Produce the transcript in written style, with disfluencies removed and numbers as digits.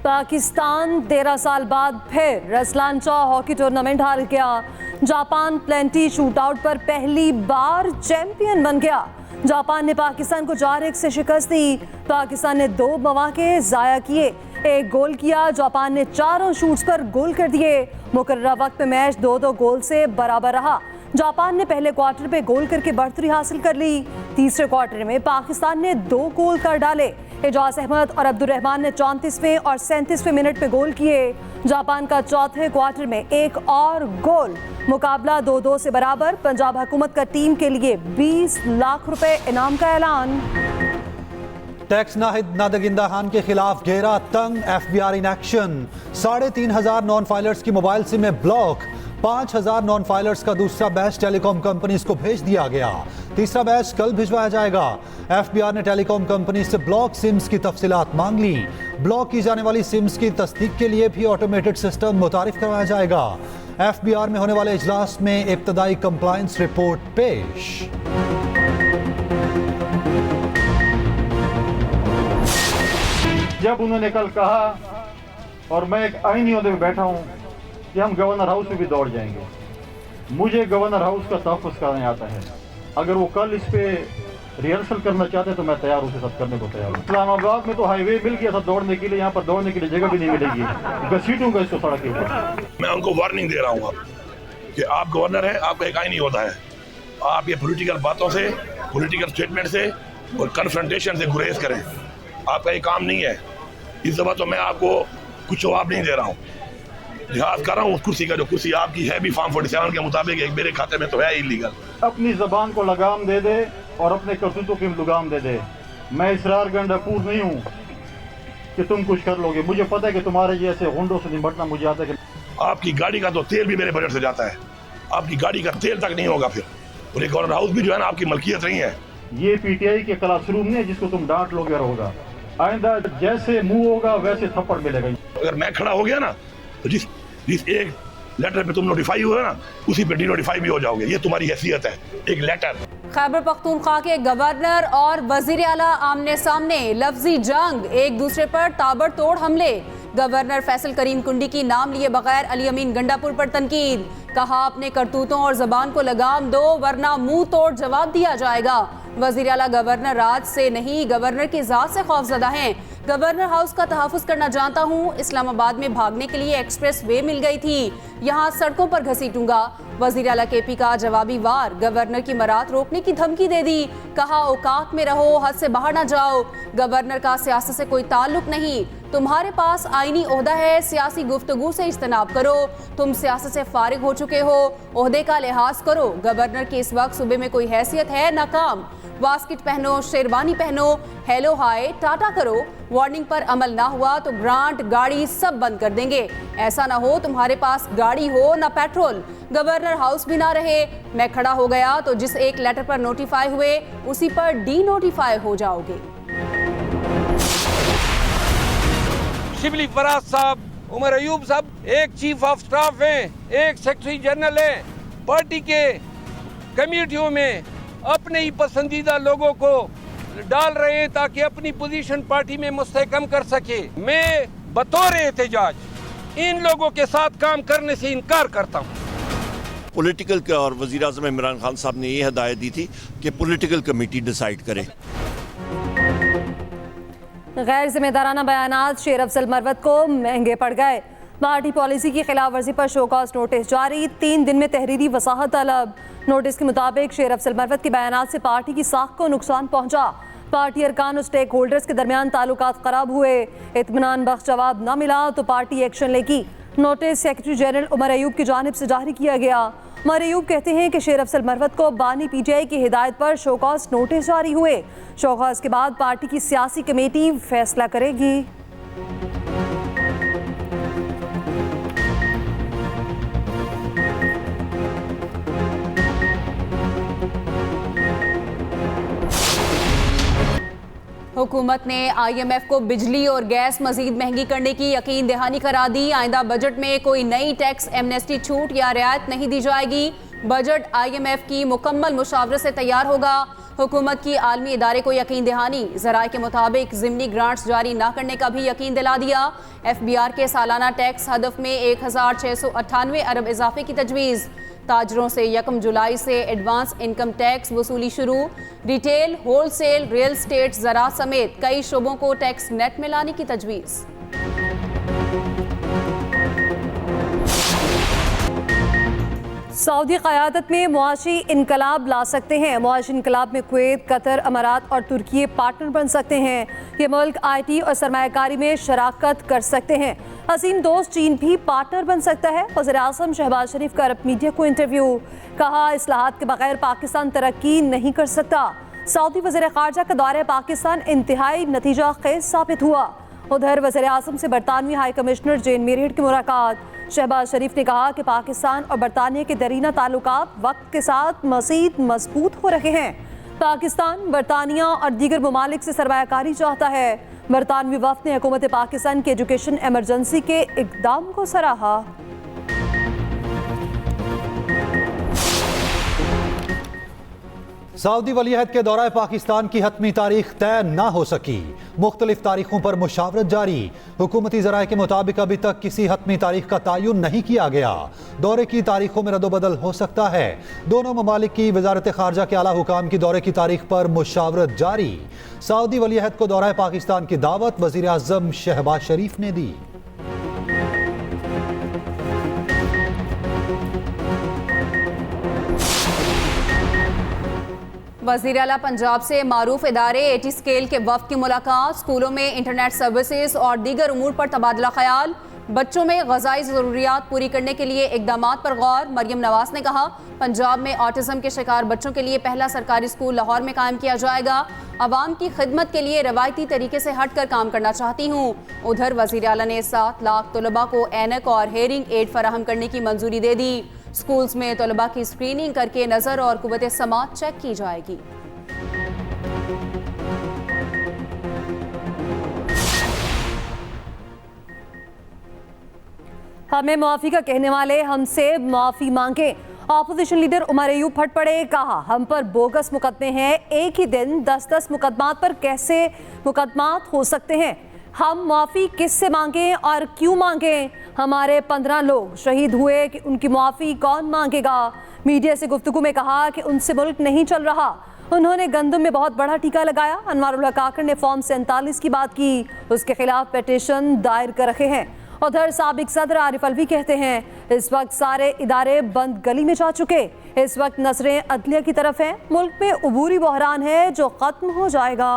पाकिस्तान 13 साल बाद फिर रसलांचा हॉकी टूर्नामेंट हार गया। जापान प्लेंटी शूटआउट पर पहली बार चैंपियन बन गया। जापान ने पाकिस्तान को 4-1 से शिकस्त दी। पाकिस्तान ने 2 मौके जाया किए, 1 गोल किया। जापान ने चारों शूट्स पर गोल कर दिए। मुकर्ररा वक्त में मैच 2-2 गोल से बराबर रहा। जापान ने पहले क्वार्टर पे गोल करके बढ़तरी हासिल कर ली। तीसरे क्वार्टर में पाकिस्तान ने 2 गोल कर डाले। एजाज अहमद और अब्दुल रहमान ने 34वें और 37वें मिनट पे गोल किए। जापान का चौथे क्वार्टर में 1 और गोल। मुकाबला 2-2 से बराबर। पंजाब हुकूमत का टीम के लिए 20 लाख रुपए इनाम का ऐलान। टैक्स नाहिद नादगिंदा खान के खिलाफ घेरा तंग, FBI in action. 3,500 non filers की मोबाइल सिम में ब्लॉक। 5,000 नॉन फाइलर्स का दूसरा बैच टेलीकॉम कंपनीज को भेज दिया गया। तीसरा बैच कल भिजवाया जाएगा। FBI ने टेलीकॉम कंपनी से ब्लॉक सिम्स की तफसीलात मांग ली। ब्लॉक की जाने वाली सिम्स की तस्दीक के लिए भी ऑटोमेटेड सिस्टम मुतारिफ करवाया जाएगा। FBI में होने वाले इजलास में इब्तदाई कंप्लायंस रिपोर्ट पेश। जब उन्होंने कल कहा, और मैं एक आईनी ओहदे में बैठा हूं कि हम गवर्नर हाउस में भी दौड़ जाएंगे, मुझे गवर्नर हाउस का तहफ़्फ़ुज़ करने आता है। अगर वो कल इस पे रिहर्सल करना चाहते तो मैं तैयार उसके साथ करने को तैयार हूँ। इस्लामाबाद में तो हाईवे मिल गया था दौड़ने के लिए, यहाँ पर दौड़ने के लिए जगह भी नहीं मिलेगी। घसीटूंगा इसको सड़क के ऊपर। मैं उनको वार्निंग दे रहा हूँ अब कि आप गवर्नर हैं, आपका एक आईनी होता है। आप ये पॉलिटिकल बातों से, पॉलिटिकल स्टेटमेंट से और कन्फ्रंटेशन से गुरेज करें। आपका ये काम नहीं है। इस दफ़ा तो मैं आपको कुछ जवाब नहीं दे रहा हूँ। लिहाज कर रहा हूँ उस कुर्सी का, जो कुर्सी आपकी है भी फॉर्म 47 के मुताबिक एक मेरे खाते में तो है इलीगल। अपनी जबान को लगाम दे दे और अपने करतूतों की लगाम दे दे। मैं इसरार गंडापुर नहीं हूँ कि तुम कुछ कर लोगे। मुझे पता है कि तुम्हारे जैसे गुंडों से निपटना मुझे आता है। आपकी गाड़ी का तो तेल भी मेरे बजट से जाता है। आपकी गाड़ी का तेल तक नहीं होगा फिर। और ये गवर्नर हाउस भी जो है ना आपकी मलकियत नहीं है। ये PTI के क्लासरूम नहीं है जिसको तुम डांट लोगे और होगा। आइंदा जैसे मुंह होगा वैसे थप्पड़ मिलेगा। अगर मैं खड़ा हो गया ना तो जिस एक लेटर पे तुम नोटिफाई हुए ना, उसी पे डिनोटिफाई भी हो जाओगे। ये तुम्हारी हैसियत है, एक लेटर। खैबर पख्तूनख्वा के गवर्नर और वजीर आला आमने सामने, लफ्जी जंग, एक दूसरे पर ताबड़तोड़ हमले। गवर्नर फैसल करीम कुंडी की नाम लिए बगैर अली अमीन गंडापुर पर तनकीद। कहा अपने करतूतों और जबान को लगाम दो वरना मुंह तोड़ जवाब दिया जाएगा। वजीर आला गवर्नर राज से नहीं गवर्नर की जात से खौफजदा हैं। गवर्नर हाउस का तहफ़्फ़ुज़ करना जानता हूँ। इस्लामाबाद में भागने के लिए एक्सप्रेस वे मिल गई थी, यहाँ सड़कों पर घसीटूंगा। वजीर आला KP का जवाबी वार। गवर्नर की मरात रोकने की धमकी दे दी। कहा औकात में रहो, हद से बाहर ना जाओ। गवर्नर का सियासत से कोई ताल्लुक नहीं। तुम्हारे पास आईनी ओहदा है, सियासी गुफ्तगू से इज्तनाब करो। तुम सियासत से फारिग हो चुके हो, ओहदे का लिहाज करो। गवर्नर की इस वक्त सूबे में कोई हैसियत है ना काम। वास्किट पहनो, शेरवानी पहनो, हेलो हाय टाटा करो। वार्निंग पर अमल ना हुआ तो ग्रांट, गाड़ी सब बंद कर देंगे। ऐसा ना हो तुम्हारे पास गाड़ी हो ना पेट्रोल, गवर्नर हाउस भी ना रहे। मैं खड़ा हो गया तो जिस एक लेटर पर नोटिफाई हुए उसी पर डी-नोटिफाई हो जाओगे। शिबली फराज साहब, उमर अयूब साहब एक चीफ ऑफ स्टाफ हैं, एक सेक्रेटरी जनरल हैं। पार्टी के कमेटियों में अपने ही पसंदीदा लोगों को डाल रहे हैं ताकि अपनी पोजीशन पार्टी में मुस्तहकम कर सके। मैं बतौर एहतजाज इन लोगों के साथ काम करने से इनकार करता हूँ। पॉलिटिकल का और वज़ीर आज़म इमरान खान साहब ने ये हदायत दी थी कि पॉलिटिकल कमेटी डिसाइड करे। गैर जिम्मेदाराना बयानात शेर अफजल मरवत को महंगे पड़ गए। पार्टी पॉलिसी की खिलाफ वर्जी पर शोकॉज नोटिस जारी, 3 दिन में तहरीरी वसाहत तलब। नोटिस के मुताबिक शेर अफजल मरवत के बयानात से पार्टी की साख को नुकसान पहुंचा। पार्टी अरकान और स्टेक होल्डर्स के दरमियान ताल्लुकात खराब हुए। इत्मीनान बख्श जवाब न मिला तो पार्टी एक्शन लेगी। Notice secretary general Umar Ayub की जानिब से जारी किया गया। उमर अयूब कहते हैं कि शेर अफजल मरवत को बानी PTI की हिदायत पर शोकॉज नोटिस जारी हुए। शोकॉज के बाद पार्टी की सियासी कमेटी फैसला करेगी। हुकूमत ने IMF को बिजली और गैस मजीद महंगी करने की यकीन दहानी करा दी। आइंदा बजट में कोई नई टैक्स एमनेस्टी छूट या रियायत नहीं दी जाएगी। बजट IMF की मुकम्मल मुशावरत से तैयार होगा। हुकूमत की आलमी इदारे को यकीन दहानी, ज़राए के मुताबिक ज़िमनी ग्रांट्स जारी न करने का भी यकीन दिला दिया। FBR के सालाना टैक्स हदफ में 1698 अरब इजाफे की तजवीज़। ताजरों से 1 जुलाई से एडवांस इनकम टैक्स वसूली शुरू। रिटेल, होलसेल, रियल स्टेट, ज़राअत समेत कई शोबों को टैक्स नेट में लाने की तजवीज़। सऊदी क़यादत में मुआशी इनकलाब ला सकते हैं। मुआशी इनकलाब में कुवैत, कतर, अमारात और तुर्की पार्टनर बन सकते हैं। ये मुल्क IT और सरमायाकारी में शराकत कर सकते हैं। हसीन दोस्त चीन भी पार्टनर बन सकता है। वज़ीर-ए-आज़म शहबाज शरीफ का अरब मीडिया को इंटरव्यू, कहा इस्लाहात के बगैर पाकिस्तान तरक्की नहीं कर सकता। सऊदी वज़ीर ख़ारजा का दौरा पाकिस्तान इंतहाई नतीजा खेज साबित हुआ। उधर वज़ीर-ए-आज़म से बरतानवी हाई कमिश्नर जेन मेरियट की मुलाकात। शहबाज शरीफ ने कहा कि पाकिस्तान और बरतानिया के दरीना ताल्लुकात वक्त के साथ मज़ीद मजबूत हो रहे हैं। पाकिस्तान बरतानिया और दीगर ममालिक से सरमायाकारी चाहता है। बरतानवी वफ़द ने हुकूमत पाकिस्तान की एजुकेशन एमरजेंसी के इक़दाम को सराहा। सऊदी वलीअहद के दौरा पाकिस्तान की हतमी तारीख तय न हो सकी। मुख्तलिफ तारीखों पर मुशावरत जारी। हुकूमती ज़राए के मुताबिक अभी तक किसी हतमी तारीख का तयन नहीं किया गया। दौरे की तारीखों में रद्दोबदल हो सकता है। दोनों ममालिक की वजारत खारजा के आला हुकाम की दौरे की तारीख पर मुशावरत जारी। सऊदी वलीअहद को दौरा पाकिस्तान की दावत वज़ीर-ए-आज़म शहबाज शरीफ ने दी। वज़ीर आला पंजाब से मारूफ इदारे AT स्केल के वफ़द की मुलाकात। स्कूलों में इंटरनेट सर्विसेज और दीगर उमूर पर तबादला ख्याल। बच्चों में ग़िज़ाई ज़रूरियात पूरी करने के लिए इक़दामात पर गौर। मरियम नवाज़ ने कहा पंजाब में ऑटिज़म के शिकार बच्चों के लिए पहला सरकारी स्कूल लाहौर में कायम किया जाएगा। अवाम की खिदमत के लिए रवायती तरीके से हट कर काम करना चाहती हूँ। उधर वज़ीर आला ने 7 लाख तलबा को ऐनक और हेयरिंग एड फराहम करने की मंजूरी दे दी। स्कूल्स में तलबा की स्क्रीनिंग करके नज़र और कुव्वत समात चेक की जाएगी। हमें मुआफ़ी का कहने वाले हमसे मुआफ़ी मांगे। ऑपोजिशन लीडर उमर अयूब फट पड़े, कहा हम पर बोगस मुकदमे हैं। एक ही दिन 10-10 मुकदमात पर कैसे मुकदमात हो सकते हैं? हम मुआफ़ी किससे मांगें और क्यों मांगें? हमारे 15 लोग शहीद हुए कि उनकी मुआफ़ी कौन मांगेगा? मीडिया से गुफ्तगू में कहा कि उनसे मुल्क नहीं चल रहा। उन्होंने गंदम में बहुत बड़ा टीका लगाया। अनवारुल हक काकड़ ने फॉर्म 47 की बात की, उसके खिलाफ पिटीशन दायर कर रखे हैं। उधर साबिक सदर आरिफ अलवी कहते हैं इस वक्त सारे इदारे बंद गली में जा चुके। इस वक्त नजरें अदलिया की तरफ हैं। मुल्क में अबूरी बहरान है जो खत्म हो जाएगा।